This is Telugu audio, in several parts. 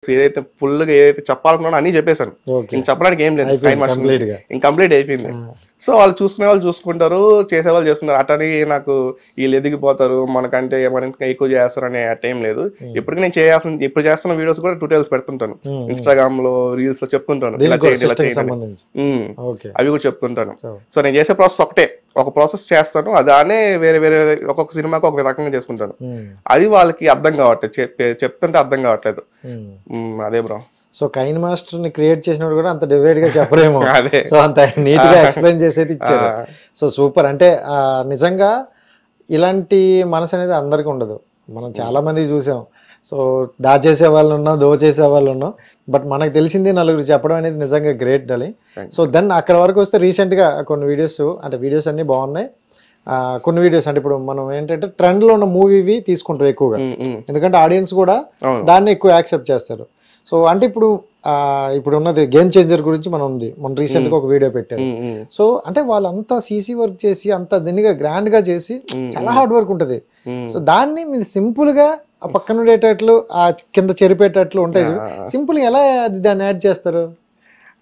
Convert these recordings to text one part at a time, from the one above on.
ఏదైతే ఫుల్గా ఏదైతే చెప్పాలనుకున్నానో అన్ని చెప్పేశాను. ఇంక చెప్పడానికి ఏం లేదు, టైం కంప్లీట్ అయిపోయింది. సో వాళ్ళు చూసుకునే వాళ్ళు చూసుకుంటారు, చేసేవాళ్ళు చేసుకుంటారు. అటని నాకు వీళ్ళు ఎదిగిపోతారు మనకంటే ఏమైనా ఎక్కువ చేస్తారు అనే టైం లేదు. ఇప్పటికీ నేను ఇప్పుడు చేస్తున్న వీడియోస్ కూడా ట్యూటోరియల్స్ పెడుతుంటాను, ఇన్స్టాగ్రామ్ లో రీల్స్ లో చెప్తుంటాను, ఇలా చేయండి ఇలా చేయండి అవి కూడా చెప్తుంటాను. సో నేను చేసే ప్రాసెస్ ఒకటే, ఒక ప్రాసెస్ చేస్తాను, అదానే వేరే వేరే ఒక్కొక్క సినిమాకి ఒక రకంగా చేసుకుంటాను. అది వాళ్ళకి అర్థం కావట్లేదు, చెప్తుంటే అర్థం కావట్లేదు. అదే బ్రో. సో కైన్ మాస్టర్ ని క్రియేట్ చేసినప్పుడు కూడా అంత డివైడ్ గా చెప్పలేము, సో అంత నీట్ గా ఎక్స్ప్లెయిన్ చేసేది ఇచ్చారు. So super. అంటే నిజంగా ఇలాంటి మనసు అనేది అందరికి ఉండదు, మనం చాలా మంది చూసాం. సో దాచేసే వాళ్ళు ఉన్నాం, దోచేసే వాళ్ళు ఉన్నాం, బట్ మనకు తెలిసింది నలుగురు చెప్పడం అనేది నిజంగా గ్రేట్ డాలి. సో దెన్ అక్కడ వరకు వస్తే రీసెంట్గా కొన్ని వీడియోస్, అంటే వీడియోస్ అన్నీ బాగున్నాయి, కొన్ని వీడియోస్ అంటే ఇప్పుడు మనం ఏంటంటే ట్రెండ్లో ఉన్న మూవీవి తీసుకుంటాం ఎక్కువగా, ఎందుకంటే ఆడియన్స్ కూడా దాన్ని ఎక్కువ యాక్సెప్ట్ చేస్తారు. సో అంటే ఇప్పుడు ఉన్నది గేమ్ చేంజర్ గురించి మన రీసెంట్గా ఒక వీడియో పెట్టారు. సో అంటే వాళ్ళంతా సీసీ వర్క్ చేసి అంత దీనిగా గ్రాండ్గా చేసి చాలా హార్డ్ వర్క్ ఉంటుంది. సో దాన్ని మీరు సింపుల్గా ఆ పక్కన ఉండేటట్లు ఆ కింద చెరిపేటట్లు ఉంటాయి, సింపుల్గా ఎలా దాన్ని యాడ్ చేస్తారు?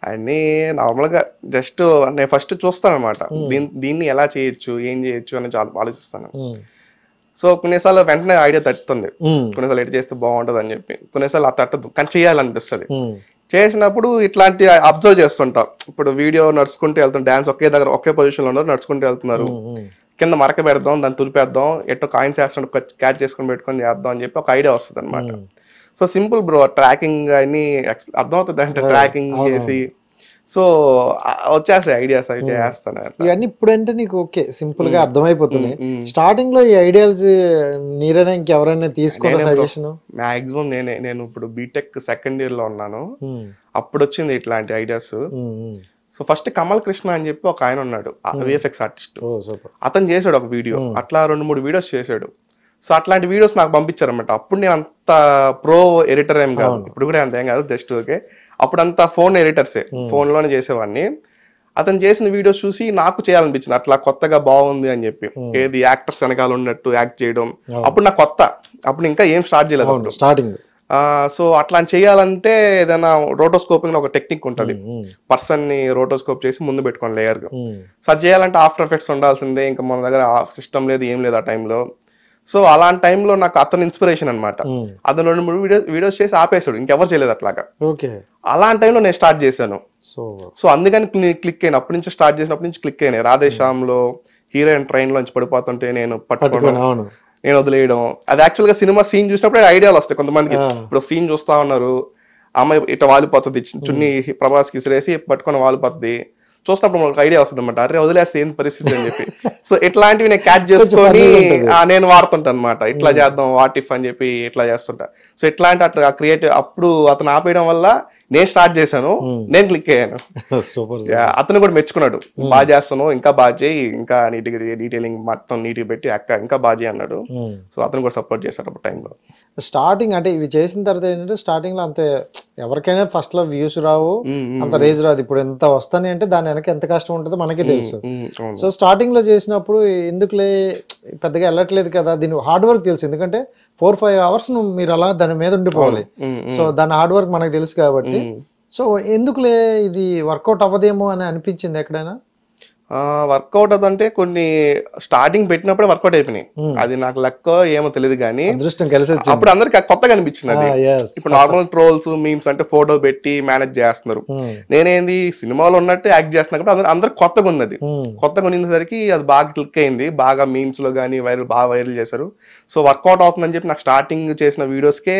అన్నీ నార్మల్గా జస్ట్ నేను ఫస్ట్ చూస్తాను అనమాట, దీన్ని ఎలా చేయొచ్చు, ఏం చేయొచ్చు అని చాలా ఆలోచిస్తాను. సో కొన్నిసార్లు వెంటనే ఐడియా తట్టుతుంది, కొన్నిసార్లు ఎటు చేస్తే బాగుంటుంది అని చెప్పి, కొన్నిసార్లు ఆ తట్టదు కానీ చేయాలనిపిస్తుంది. చేసినప్పుడు ఇట్లాంటి అబ్జర్వ్ చేస్తుంటాం. ఇప్పుడు వీడియో నడుచుకుంటూ వెళ్తాం, డాన్స్ ఒకే దగ్గర ఒకే పొజిషన్లో ఉన్నారు, నడుచుకుంటూ వెళ్తున్నారు, కింద మరక పెడదాం, దాన్ని తులిపేద్దాం, ఎట్టో కాయిన్స్ వేస్తుంటే క్యాచ్ చేసుకుని పెట్టుకొని చేద్దాం అని చెప్పి ఒక ఐడియా వస్తుంది అనమాట. సో సింపుల్ బ్రో, ట్రాకింగ్ అన్ని అర్థమవుతుంది అంటే ట్రాకింగ్ చేసి సో వచ్చేస్తాయి ఐడియాస్, అవి చేస్తాను ఇవన్నీ. ఇప్పుడంటే నీకు ఓకే సింపుల్ గా అర్థమైపోతుంది. స్టార్టింగ్ లో ఈ ఐడియాస్ మీరైనా ఇంకెవరైనా తీసుకోవాలి సజెషన్? మాక్సిమం నేను ఇప్పుడు బీటెక్ సెకండ్ ఇయర్ లో ఉన్నాను, అప్పుడు వచ్చింది ఇట్లాంటి ideas. So first Kamal Krishna అని చెప్పి ఒక ఆయన ఉన్నాడు, విఎఫ్ఎక్స్ ఆర్టిస్ట్, అతను చేశాడు ఒక వీడియో, అట్లా 2-3 వీడియోస్ చేశాడు. సో అట్లాంటి వీడియోస్ నాకు పంపించారు అనమాట. అప్పుడు నేను అంత ప్రో ఎడిటర్ ఏం కాదు, ఇప్పుడు కూడా అంత ఏం కాదు, జస్ట్ ఓకే. అప్పుడంతా ఫోన్ ఎడిటర్సే, ఫోన్లోనే చేసేవాడిని. అతను చేసిన వీడియోస్ చూసి నాకు చేయాలనిపించింది, అట్లా కొత్తగా బాగుంది అని చెప్పి, ఏది యాక్టర్స్ వెనకాల ఉన్నట్టు యాక్ట్ చేయడం. అప్పుడు నాకు కొత్త, అప్పుడు ఇంకా ఏం స్టార్ట్ చేయలేదు స్టార్టింగ్. సో అట్లా చేయాలంటే ఏదైనా రోటోస్కోపింగ్ ఒక టెక్నిక్ ఉంటుంది, పర్సన్ ని రోటోస్కోప్ చేసి ముందు పెట్టుకోండి లేయర్ గా. సో అది చేయాలంటే ఆఫ్టర్ ఎఫెక్ట్స్ ఉండాల్సిందే, ఇంకా మన దగ్గర సిస్టమ్ లేదు, ఏం లేదు ఆ టైంలో. సో అలాంటి టైంలో నాకు అతను ఇన్స్పిరేషన్ అనమాట. అతను 2-3 వీడియోస్ చేసి ఆపేశాడు, ఇంకెవరు చేయలేదు అట్లాగా. అలాంటి టైంలో నేను స్టార్ట్ చేశాను. సో అందుకని క్లిక్ అయిన, అప్పటి నుంచి స్టార్ట్ చేసినప్పటి నుంచి క్లిక్ అయినాయి. రాధేశ్యామ్ లో హీరోయిన్ ట్రైన్ లోంచి పడిపోతుంటే నేను పట్టుకోవడం, నేను వదిలేయడం. అది యాక్చువల్ గా సినిమా సీన్ చూసినప్పుడు ఐడియాలు వస్తాయి కొంతమందికి. ఇప్పుడు సీన్ చూస్తా ఉన్నారు, అమ్మాయి ఇట్లా వాలిపోతుంది, చున్నీ ప్రభాస్ కి ఇసిరేసి పట్టుకొని వాలిపోతుంది, చూసినప్పుడు మనకు ఐడియా వస్తుంది అనమాట, అరే వదిలేస్తే ఏం పరిస్థితి అని చెప్పి. సో ఇట్లాంటివి నేను క్యాచ్ చేసుకొని నేను వాడుతుంటాను అనమాట, ఇట్లా చేద్దాం వాట్ ఇఫ్ అని చెప్పి ఇట్లా చేస్తుంటా. సో ఇట్లాంటి అట్లా క్రియేటివ్, అప్పుడు అతను ఆపేయడం వల్ల నేను స్టార్ట్ చేశాను, నేను క్లిక్ అయ్యాను. అతను కూడా మెచ్చుకున్నాడు, బాగా చేస్తాను, ఇంకా బాగా చేయి, ఇంకా నీట్గా డీటెయిలింగ్ మొత్తం నీట్గా పెట్టి ఇంకా బాగా చేయి అన్నాడు. సో అతను కూడా సపోర్ట్ చేశాడు అప్పుడు టైంలో. స్టార్టింగ్ అంటే ఇవి చేసిన తర్వాత ఏంటంటే స్టార్టింగ్ లో అంతే ఎవరికైనా ఫస్ట్ లో వ్యూస్ రావు, అంత రేజ్ రాదు. ఇప్పుడు ఎంత వస్తాయి అంటే దాని వెనక ఎంత కష్టం ఉంటుందో మనకే తెలుసు. సో స్టార్టింగ్ లో చేసినప్పుడు ఎందుకులే పెద్దగా వెళ్ళట్లేదు కదా, దీని హార్డ్ వర్క్ తెలుసు, ఎందుకంటే 4-5 అవర్స్ మీరు అలా దాని మీద ఉండిపోవాలి. సో దాని హార్డ్ వర్క్ మనకు తెలుసు కాబట్టి, సో ఎందుకులే ఇది వర్కౌట్ అవ్వదేమో అని అనిపించింది ఎక్కడైనా? వర్కౌట్ అదంటే కొన్ని స్టార్టింగ్ పెట్టినప్పుడే వర్కౌట్ అయిపోయినాయి, అది నాకు లెక్క ఏమో తెలియదు కానీ అప్పుడు అందరికి కొత్తగా అనిపించింది అది. ఇప్పుడు నార్మల్ ట్రోల్స్ మీమ్స్ అంటే ఫోటో పెట్టి మేనేజ్ చేస్తున్నారు, నేనేంది సినిమాలో ఉన్నట్టు యాక్ట్ చేస్తున్నా కాబట్టి అందరు కొత్తగా ఉన్నది. కొత్తగా ఉండేసరికి అది బాగా క్లిక్ అయింది, బాగా మీమ్స్ లో కానీ బాగా వైరల్ చేశారు. సో వర్కౌట్ అవుతుందని చెప్పి నాకు స్టార్టింగ్ చేసిన వీడియోస్కే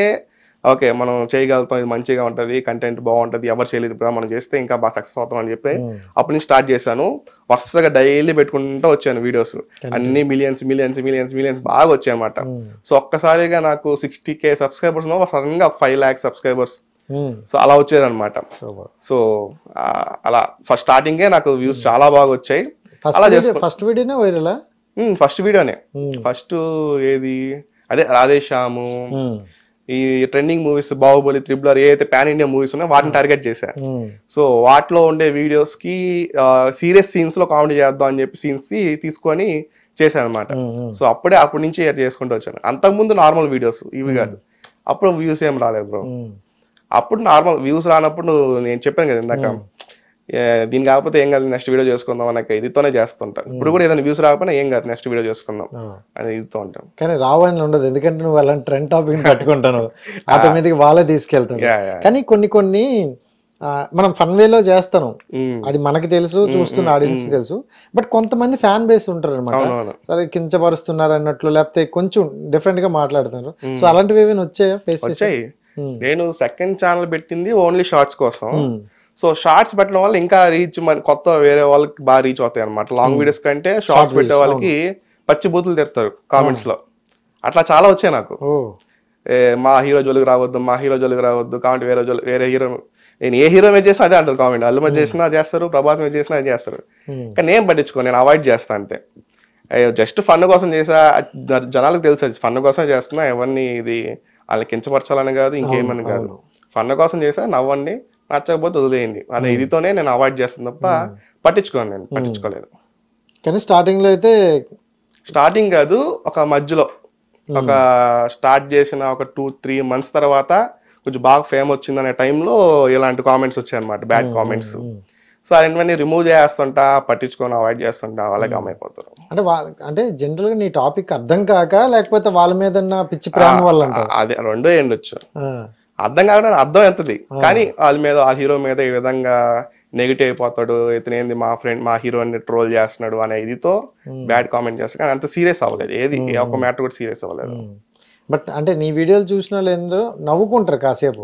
ఓకే మనం చేయగలుగుతాం, ఇది మంచిగా ఉంటుంది, కంటెంట్ బాగుంటుంది, ఎవరు చేయలేదు ఇప్పుడు మనం చేస్తే ఇంకా బాగా సక్సెస్ అవుతాం అని చెప్పి అప్పుడు నేను స్టార్ట్ చేశాను. వరుసగా డైలీ పెట్టుకుంటూ వచ్చాను వీడియోస్, అన్ని మిలియన్స్ బాగా వచ్చాయి అన్నమాట. సో ఒక్కసారిగా నాకు 60K సబ్స్క్రైబర్స్ సడన్ గా 5 lakhs సబ్స్క్రైబర్స్, సో అలా వచ్చేదన్నమాట. సో అలా ఫస్ట్ స్టార్టింగే నాకు వ్యూస్ చాలా బాగా వచ్చాయి. ఫస్ట్ వీడియోనే వైరల్? ఫస్ట్ వీడియోనే, ఫస్ట్ ఏది అదే రాధేశ్యాము, ఈ ట్రెండింగ్ మూవీస్ బాహుబలి, త్రిబుల్ ఏదైతే పాన్ ఇండియా మూవీస్ ఉన్నాయో వాటిని టార్గెట్ చేశాను. సో వాటిలో ఉండే వీడియోస్ కి సీరియస్ సీన్స్ లో కామెడీ చేద్దాం అని చెప్పి సీన్స్ తీసుకొని చేశాను అనమాట. సో అప్పటి నుంచి చేసుకుంటూ వచ్చాను. అంతకుముందు నార్మల్ వీడియోస్ ఇవి కాదు, అప్పుడు వ్యూస్ ఏం రాలేదు బ్రో. అప్పుడు నార్మల్ వ్యూస్ రానప్పుడు నేను చెప్పాను కదా ఇందాక, దీని కాకపోతే ఏం కాదు నెక్స్ట్ వీడియో చేసుకుందాం అన్నక ఇదితోనే చేస్తుంటా. ఇప్పుడు కూడా ఏదైనా వ్యూస్ రాకపోయినా ఏం కాదు నెక్స్ట్ వీడియో చేసుకుందాం అని ఇదితో ఉంటాం. కానీ రావని ఉండదు, ఎందుకంటే నువ్వు అలాంటి ట్రెండ్ టాపిక్ పట్టుకుంటాను, ఆటోమేటిక్ వాళ్ళే తీసుకెళ్తాను. కానీ కొన్ని మనం ఫన్ వేలో చేస్తాను, అది మనకి తెలుసు, చూస్తున్న ఆడియన్స్ తెలుసు. బట్ కొంతమంది ఫ్యాన్ బేస్ ఉంటారు అనమాట, సరే కించపరుస్తున్నారు అన్నట్లు, లేకపోతే కొంచెం డిఫరెంట్ గా మాట్లాడుతున్నారు. సో అలాంటివి ఏమైనా వచ్చాయా ఫేస్ చేసాయి? నేను సెకండ్ ఛానల్ పెట్టింది ఓన్లీ షార్ట్స్ కోసం. సో షార్ట్స్ పెట్టడం వల్ల ఇంకా రీచ్ కొత్త వేరే వాళ్ళకి బాగా రీచ్ అవుతాయి అనమాట. లాంగ్ వీడియోస్ కంటే షార్ట్స్ పెట్టే వాళ్ళకి పచ్చి బూతులు తిడతారు కామెంట్స్ లో. అట్లా చాలా వచ్చాయి నాకు. మా హీరో జోలికి రావద్దు, మా హీరో జోలికి రావద్దు, కాబట్టి వేరే హీరో, నేను ఏ హీరో మీద చేసినా అదే అంటారు కామెంట్. అల్లు మీద చేసినా చేస్తారు, ప్రభాస్ మీద చేసినా అది చేస్తారు. కానీ నేను పట్టించుకో, నేను అవాయిడ్ చేస్తా అంతే. జస్ట్ ఫన్ కోసం చేసా, జనాలకు తెలుసు అది ఫన్ కోసమే చేస్తున్నా, ఎవరిని ఇది వాళ్ళని కించపరచాలని కాదు, ఇంకేమని కాదు. ఫన్ కోసం చేసా, నవ్వండి, నచ్చకపోతే వదిలేయండి అనే ఇదితోనే నేను అవాయిడ్ చేస్తాను తప్ప పట్టించుకోను, నేను పట్టించుకోలేదు. కానీ స్టార్టింగ్ లో అయితే, స్టార్టింగ్ కాదు, ఒక మధ్యలో ఒక స్టార్ట్ చేసిన ఒక 2-3 months తర్వాత కొంచెం బాగా ఫేమ్ వచ్చింది అనే టైంలో ఇలాంటి కామెంట్స్ వచ్చాయి అనమాట, బ్యాడ్ కామెంట్స్. సో అలాంటివన్నీ రిమూవ్ చేస్తుంటా, పట్టించుకొని అవాయిడ్ చేస్తుంటా, వాళ్ళకి అమ్మైపోతారు. అంటే జనరల్ గా నీ టాపిక్ అర్థం కాక, లేకపోతే వాళ్ళ మీద పిచ్చి ప్రేమ వల్ల? అదే రెండో ఎండొచ్చు, అర్థం కాకుండా అర్థం ఎంతది, కానీ వాళ్ళ మీద, ఆ హీరో మీద ఈ విధంగా నెగిటివ్ అయిపోతాడు, ఇతనేంది మా ఫ్రెండ్ మా హీరోని ట్రోల్ చేస్తున్నాడు అనే ఇదితో బ్యాడ్ కామెంట్ చేస్తాడు. కానీ అంత సీరియస్ అవ్వలేదు, ఏది ఒక మ్యాటర్ కూడా సీరియస్ అవ్వలేదు. బట్ అంటే నీ వీడియోలు చూసిన వాళ్ళు ఏందో నవ్వుకుంటారు కాసేపు,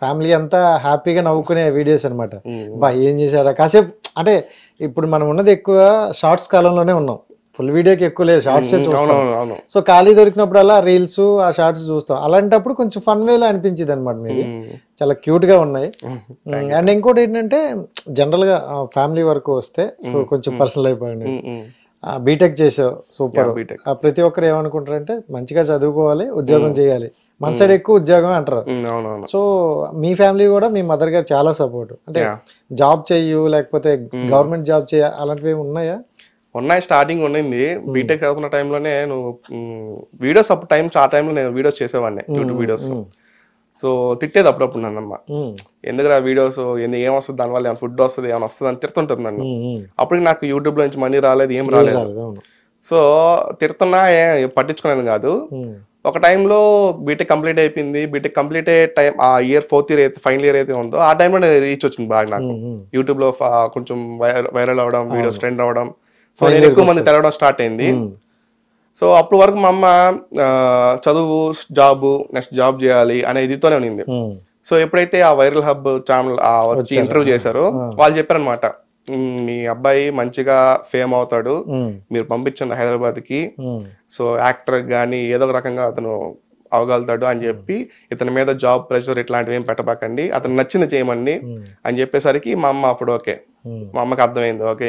ఫ్యామిలీ అంతా హ్యాపీగా నవ్వుకునే వీడియోస్ అనమాట. బా ఏం చేశాడా కాసేపు. అంటే ఇప్పుడు మనం ఉన్నది ఎక్కువ షార్ట్స్ కాలంలోనే ఉన్నాం, ఫుల్ వీడియోకి ఎక్కువ లేదు, షార్ట్స్ చూస్తాం. సో ఖాళీ దొరికినప్పుడు అలా రీల్స్, ఆ షార్ట్స్ చూస్తాం. అలాంటప్పుడు కొంచెం ఫన్ వేలో అనిపించింది అనమాట మీది, చాలా క్యూట్ గా ఉన్నాయి. అండ్ ఇంకోటి ఏంటంటే జనరల్ గా ఫ్యామిలీ వరకు వస్తే, సో కొంచెం పర్సనల్ అయిపోయింది. బీటెక్ చేసావు, సూపర్. ప్రతి ఒక్కరు ఏమనుకుంటారంటే మంచిగా చదువుకోవాలి, ఉద్యోగం చేయాలి, మన సైడ్ ఎక్కువ ఉద్యోగం అంటారు. సో మీ ఫ్యామిలీ కూడా, మీ మదర్ గారు చాలా సపోర్ట్, అంటే జాబ్ చెయ్యు, లేకపోతే గవర్నమెంట్ జాబ్ చేయ, అలాంటివి ఏమి ఉన్నాయా? ఉన్నాయి, స్టార్టింగ్ ఉండింది. బీటెక్ చదువుకున్న టైంలోనే నేను వీడియోస్, అప్పుడు ఆ టైంలో నేను వీడియోస్ చేసేవాడిని, యూట్యూబ్ వీడియోస్. సో తిట్టేది అప్పుడప్పుడు నన్నమ్మ, ఎందుకు వీడియోస్ ఏమొస్తుంది, దానివల్ల ఏమైనా ఫుడ్ వస్తుంది, ఏమైనా వస్తుంది అని తిడుతుంటుంది నన్ను. అప్పటికి నాకు యూట్యూబ్ లో నుంచి మనీ రాలేదు, ఏం రాలేదు. సో తిడుతున్నా పట్టించుకునేది కాదు. ఒక టైంలో బీటెక్ కంప్లీట్ అయిపోయింది. బీటెక్ కంప్లీట్ అయ్యే టైం, ఆ ఇయర్ 4th year అయితే, ఫైనల్ ఇయర్ అయితే ఉందో, ఆ టైంలో రీచ్ వచ్చింది బాగా నాకు. యూట్యూబ్ లో కొంచెం వైరల్ అవ్వడం, వీడియోస్ ట్రెండ్ అవ్వడం, సో నేను ఎక్కువ మంది తెలవడం స్టార్ట్ అయింది. సో అప్పటి వరకు మా అమ్మ చదువు, జాబ్, నెక్స్ట్ జాబ్ చేయాలి అనే ఇదితోనే ఉన్నింది. సో ఎప్పుడైతే ఆ వైరల్ హబ్ ఛానల్ వచ్చి ఇంటర్వ్యూ చేశారో, వాళ్ళు చెప్పారనమాట, మీ అబ్బాయి మంచిగా ఫేమ్ అవుతాడు, మీరు పంపించండి హైదరాబాద్ కి, సో యాక్టర్ గానీ ఏదో ఒక రకంగా అతను అవగలుగుతాడు అని చెప్పి, ఇతని మీద జాబ్ ప్రెషర్ ఇట్లాంటివి ఏం పెట్టబాకండి, అతను నచ్చింది చేయమండి అని చెప్పేసరికి మా అమ్మ అప్పుడు ఓకే, మా అమ్మకి అర్థమైంది, ఓకే